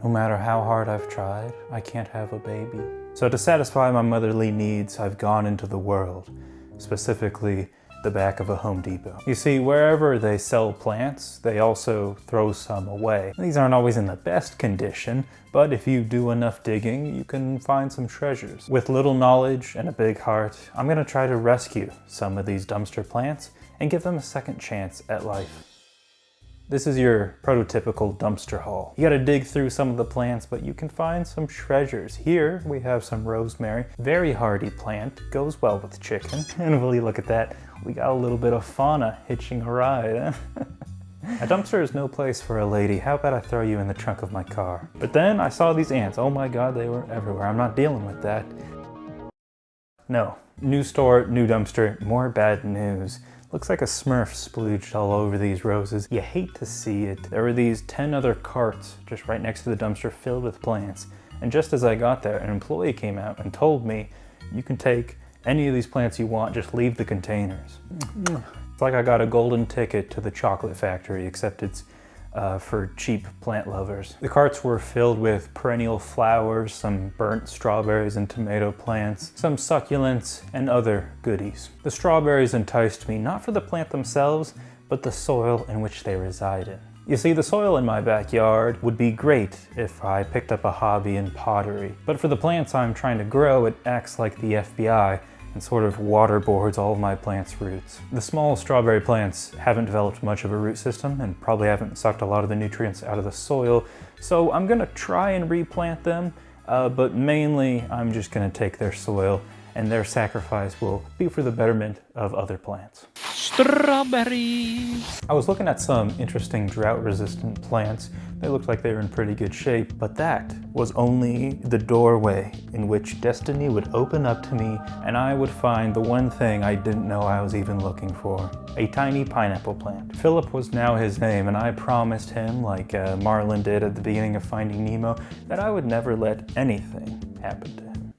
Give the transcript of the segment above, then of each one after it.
No matter how hard I've tried, I can't have a baby. So to satisfy my motherly needs, I've gone into the world, specifically the back of a Home Depot. You see, wherever they sell plants, they also throw some away. These aren't always in the best condition, but if you do enough digging, you can find some treasures. With little knowledge and a big heart, I'm gonna try to rescue some of these dumpster plants and give them a second chance at life. This is your prototypical dumpster haul. You gotta dig through some of the plants, but you can find some treasures. Here we have some rosemary, very hardy plant, goes well with chicken. And will you look at that? We got a little bit of fauna hitching a ride. A dumpster is no place for a lady. How about I throw you in the trunk of my car? But then I saw these ants. Oh my God, they were everywhere. I'm not dealing with that. No, new store, new dumpster, more bad news. Looks like a Smurf splooged all over these roses. You hate to see it. There were these 10 other carts just right next to the dumpster filled with plants. And just as I got there, an employee came out and told me, you can take any of these plants you want, just leave the containers. It's like I got a golden ticket to the chocolate factory, except it's for cheap plant lovers. The carts were filled with perennial flowers, some burnt strawberries and tomato plants, some succulents, and other goodies. The strawberries enticed me not for the plant themselves, but the soil in which they reside in. You see, the soil in my backyard would be great if I picked up a hobby in pottery, but for the plants I'm trying to grow, it acts like the FBI and sort of waterboards all of my plants' roots. The small strawberry plants haven't developed much of a root system and probably haven't sucked a lot of the nutrients out of the soil, so I'm gonna try and replant them, but mainly I'm just gonna take their soil and their sacrifice will be for the betterment of other plants. Strawberries! I was looking at some interesting drought-resistant plants. They looked like they were in pretty good shape, but that was only the doorway in which destiny would open up to me and I would find the one thing I didn't know I was even looking for. A tiny pineapple plant. Phillip was now his name, and I promised him, like Marlin did at the beginning of Finding Nemo, that I would never let anything happen to him.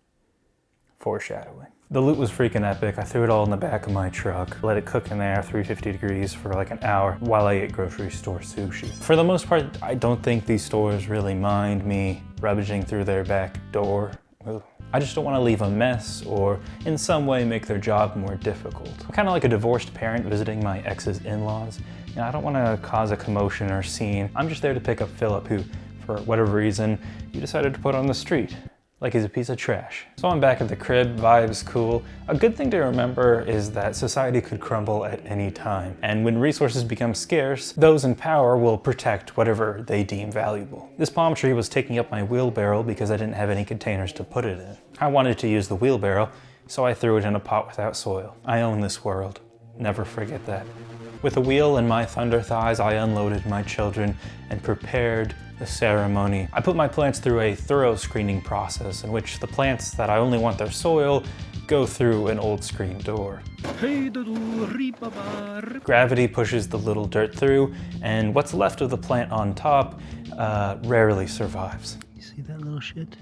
Foreshadowing. The loot was freaking epic. I threw it all in the back of my truck, let it cook in there 350 degrees for like an hour while I ate grocery store sushi. For the most part, I don't think these stores really mind me rummaging through their back door. I just don't want to leave a mess or in some way make their job more difficult. I'm kind of like a divorced parent visiting my ex's in-laws. You know, I don't want to cause a commotion or scene. I'm just there to pick up Phillip, who, for whatever reason, you decided to put on the street. Like he's a piece of trash. So I'm back at the crib, vibes cool. A good thing to remember is that society could crumble at any time. And when resources become scarce, those in power will protect whatever they deem valuable. This palm tree was taking up my wheelbarrow because I didn't have any containers to put it in. I wanted to use the wheelbarrow, so I threw it in a pot without soil. I own this world. Never forget that. With a wheel and my thunder thighs, I unloaded my children and prepared the ceremony. I put my plants through a thorough screening process in which the plants that I only want their soil go through an old screen door. Gravity pushes the little dirt through, and what's left of the plant on top rarely survives. You see that little shit?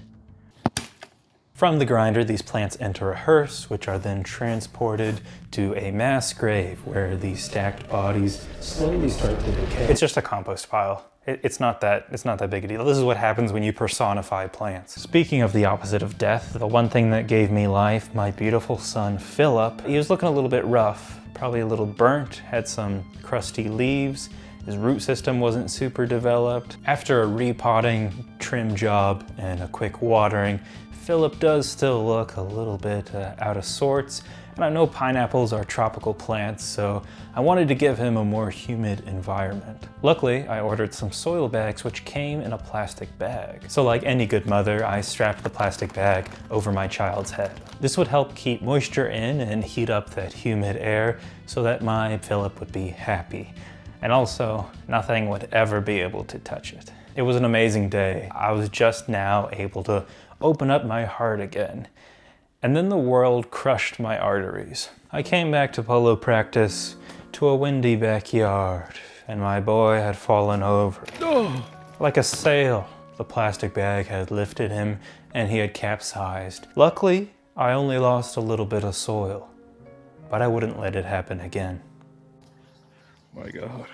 From the grinder, these plants enter a hearse, which are then transported to a mass grave where the stacked bodies slowly start to decay. It's just a compost pile. It's not that big a deal. This is what happens when you personify plants. Speaking of the opposite of death, the one thing that gave me life, my beautiful son, Phillip, he was looking a little bit rough, probably a little burnt, had some crusty leaves. His root system wasn't super developed. After a repotting, trim job, and a quick watering, Phillip does still look a little bit out of sorts, and I know pineapples are tropical plants, so I wanted to give him a more humid environment. Luckily, I ordered some soil bags which came in a plastic bag. So like any good mother, I strapped the plastic bag over my child's head. This would help keep moisture in and heat up that humid air so that my Phillip would be happy. And also, nothing would ever be able to touch it. It was an amazing day. I was just now able to open up my heart again. And then the world crushed my arteries. I came back to polo practice to a windy backyard, and my boy had fallen over. Oh. Like a sail, the plastic bag had lifted him and he had capsized. Luckily, I only lost a little bit of soil, but I wouldn't let it happen again. My God.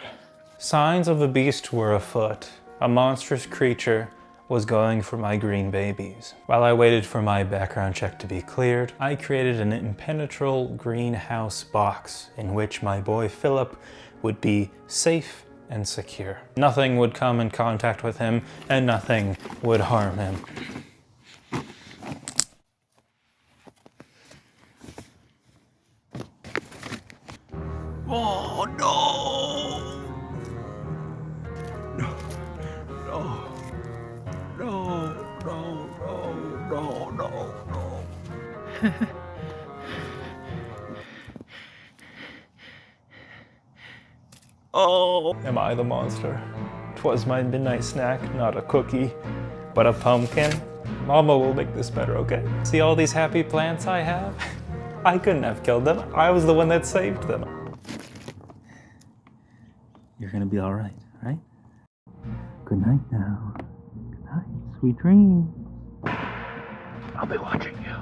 Signs of the beast were afoot. A monstrous creature, was going for my green babies. While I waited for my background check to be cleared, I created an impenetrable greenhouse box in which my boy Phillip would be safe and secure. Nothing would come in contact with him, and nothing would harm him. Oh no! No, no, no, no, no, no, no. Oh! Am I the monster? 'Twas my midnight snack, not a cookie, but a pumpkin. Mama will make this better, okay? See all these happy plants I have? I couldn't have killed them. I was the one that saved them. You're gonna be all right, right? Good night now. Good night. Sweet dreams. I'll be watching you.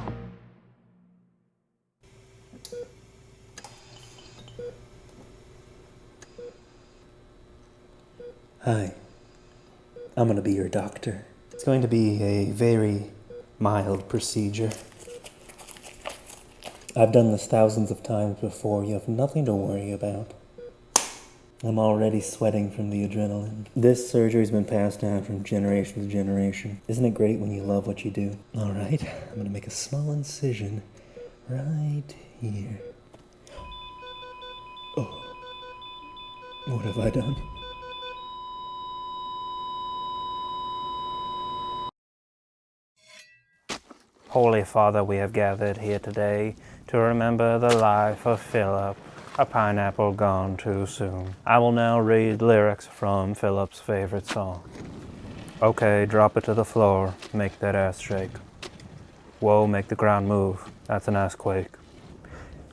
Hi, I'm gonna be your doctor. It's going to be a very mild procedure. I've done this thousands of times before. You have nothing to worry about. I'm already sweating from the adrenaline. This surgery's been passed down from generation to generation. Isn't it great when you love what you do? All right, I'm gonna make a small incision right here. Oh, what have I done? Holy Father, we have gathered here today to remember the life of Phillip, a pineapple gone too soon. I will now read lyrics from Phillip's favorite song. Okay, drop it to the floor, make that ass shake. Whoa, make the ground move, that's an ass quake.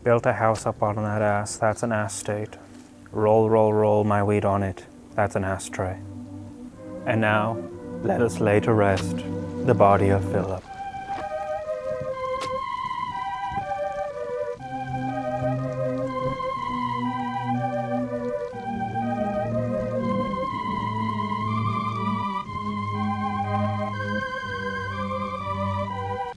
Built a house up on that ass, that's an ass state. Roll, roll, roll my weed on it, that's an ashtray. And now, let us lay to rest the body of Phillip.